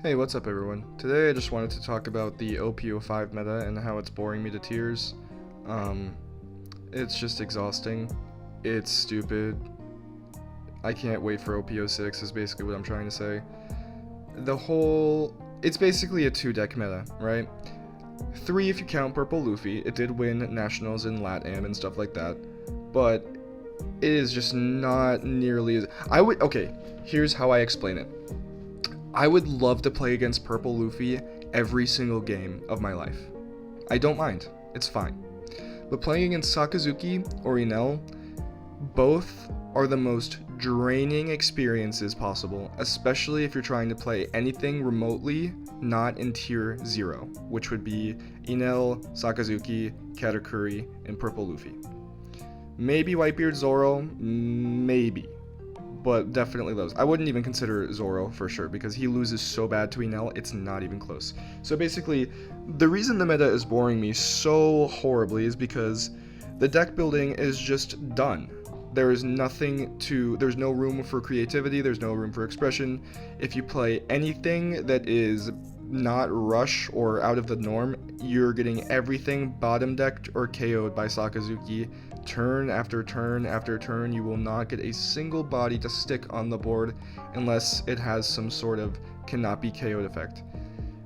Hey, what's up everyone? Today I just wanted to talk about the OP05 meta and how it's boring me to tears. Um, it's just exhausting. It's stupid. I can't wait for OP06 is basically what I'm trying to say. It's basically a 2-deck meta, right? 3 if you count Purple Luffy. It did win Nationals in LATAM and stuff like that. But it is just not nearly as... Okay, here's how I explain it. I would love to play against Purple Luffy every single game of my life. I don't mind. It's fine. But playing against Sakazuki or Enel, both are the most draining experiences possible, especially if you're trying to play anything remotely not in tier 0, which would be Enel, Sakazuki, Katakuri, and Purple Luffy. Maybe Whitebeard Zoro, maybe. But definitely those. I wouldn't even consider Zoro for sure because he loses so bad to Enel, it's not even close. So basically, the reason the meta is boring me so horribly is because the deck building is just done. There's no room for creativity, there's no room for expression. If you play anything that is not rush or out of the norm, you're getting everything bottom decked or KO'd by Sakazuki. Turn after turn after turn, you will not get a single body to stick on the board unless it has some sort of cannot be KO'd effect,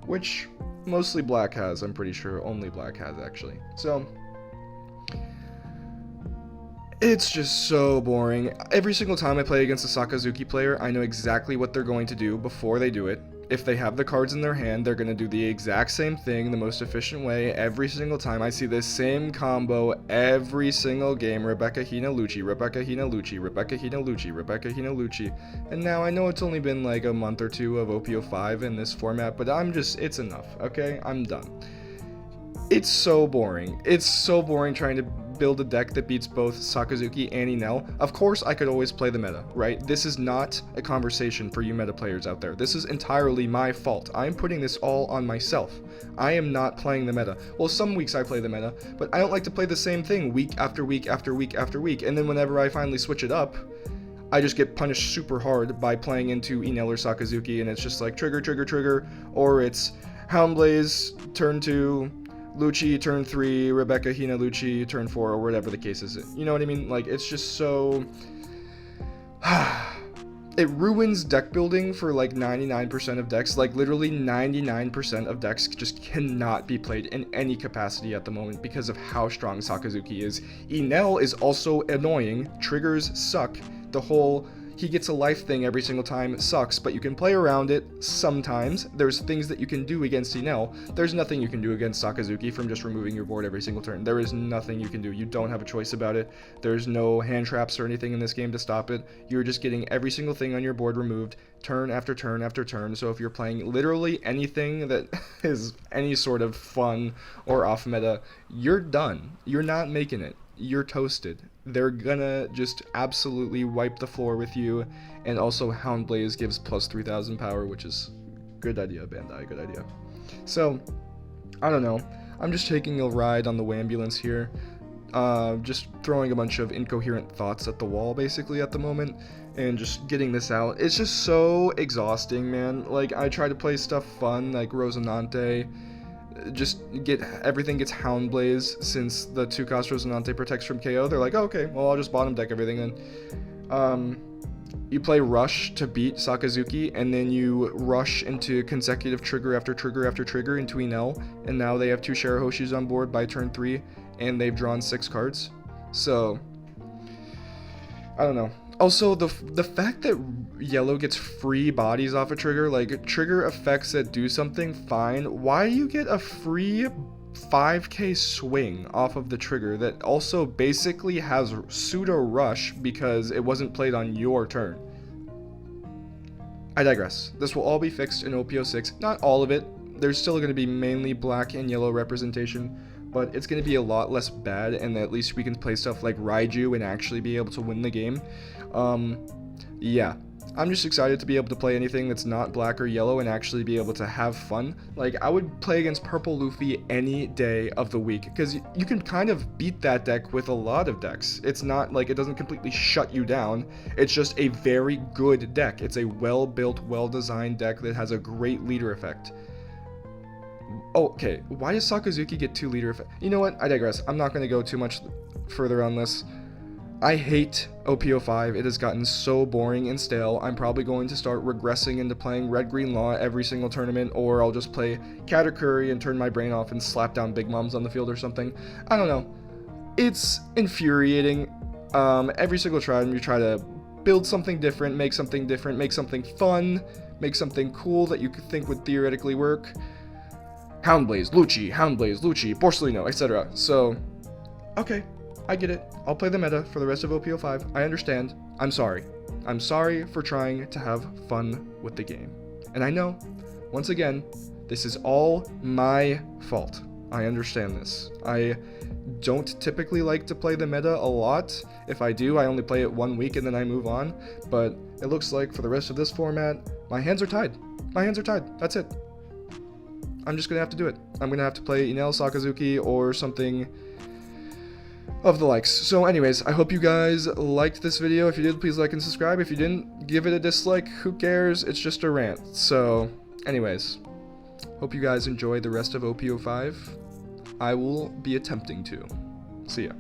which mostly black has. I'm pretty sure only black has actually. So it's just so boring. Every single time I play against a Sakazuki player, I know exactly what they're going to do before they do it. If they have the cards in their hand, they're going to do the exact same thing the most efficient way every single time. I see this same combo every single game. Rebecca Hina Lucci, Rebecca Hina Lucci, Rebecca Hina Lucci, Rebecca Hina Lucci. And now I know it's only been like a month or two of OP05 in this format, but it's enough, okay? I'm done. It's so boring. It's so boring trying to build a deck that beats both Sakazuki and Enel. Of course, I could always play the meta, right? This is not a conversation for you meta players out there. This is entirely my fault. I'm putting this all on myself. I am not playing the meta. Well, some weeks I play the meta, but I don't like to play the same thing week after week after week after week. And then whenever I finally switch it up, I just get punished super hard by playing into Enel or Sakazuki, and it's just like trigger, trigger, trigger, or it's Houndblaze, turn 2, Lucci, turn 3, Rebecca Hina Lucci, turn 4, or whatever the case is. You know what I mean? Like, it's just so... It ruins deck building for like 99% of decks. Like, literally 99% of decks just cannot be played in any capacity at the moment because of how strong Sakazuki is. Enel is also annoying. Triggers suck. The whole... he gets a life thing every single time sucks, but you can play around it sometimes. There's things that you can do against Enel. There's nothing you can do against Sakazuki from just removing your board every single turn. There is nothing you can do. You don't have a choice about it. There's no hand traps or anything in this game to stop it. You're just getting every single thing on your board removed turn after turn after turn. So if you're playing literally anything that is any sort of fun or off meta, you're done. You're not making it. You're toasted. They're gonna just absolutely wipe the floor with you, and also Houndblaze gives plus 3000 power, which is good idea, Bandai, good idea. So, I don't know, I'm just taking a ride on the Wambulance here, just throwing a bunch of incoherent thoughts at the wall, basically, at the moment, and just getting this out. It's just so exhausting, man. Like, I try to play stuff fun, like Rosinante, everything gets Houndblaze since the 2-cost Rosinante protects from KO. They're like, oh, okay, well, I'll just bottom deck everything then. You play Rush to beat Sakazuki, and then you rush into consecutive trigger after trigger after trigger into Enel, and now they have 2 Shirahoshis on board by turn 3, and they've drawn 6 cards. So, I don't know. Also, the fact that yellow gets free bodies off a trigger, like trigger effects that do something, fine. Why do you get a free 5k swing off of the trigger that also basically has pseudo rush because it wasn't played on your turn? I digress. This will all be fixed in OP06. Not all of it. There's still going to be mainly black and yellow representation, but it's going to be a lot less bad, and at least we can play stuff like Raiju and actually be able to win the game. Yeah, I'm just excited to be able to play anything that's not black or yellow and actually be able to have fun. Like, I would play against purple Luffy any day of the week, because you can kind of beat that deck with a lot of decks. It's not like it doesn't completely shut you down. It's just a very good deck. It's a well-built, well-designed deck that has a great leader effect. Oh, okay, why does Sakazuki get 2 leader effect? You know what? I digress. I'm not going to go too much further on this. I hate OP05. It has gotten so boring and stale. I'm probably going to start regressing into playing Red-Green Law every single tournament, or I'll just play Katakuri and turn my brain off and slap down Big Moms on the field or something. I don't know. It's infuriating. Every single time you try to build something different, make something fun, make something cool that you could think would theoretically work. Houndblaze, Lucci, Borsellino, etc. So, okay, I get it. I'll play the meta for the rest of OP05. I understand. I'm sorry. I'm sorry for trying to have fun with the game. And I know, once again, this is all my fault. I understand this. I don't typically like to play the meta a lot. If I do, I only play it 1 week and then I move on. But it looks like for the rest of this format, my hands are tied. My hands are tied. That's it. I'm just going to have to do it. I'm going to have to play Enel, Sakazuki, or something of the likes. So anyways, I hope you guys liked this video. If you did, please like and subscribe. If you didn't, give it a dislike. Who cares? It's just a rant. So anyways, hope you guys enjoy the rest of OP05. I will be attempting to. See ya.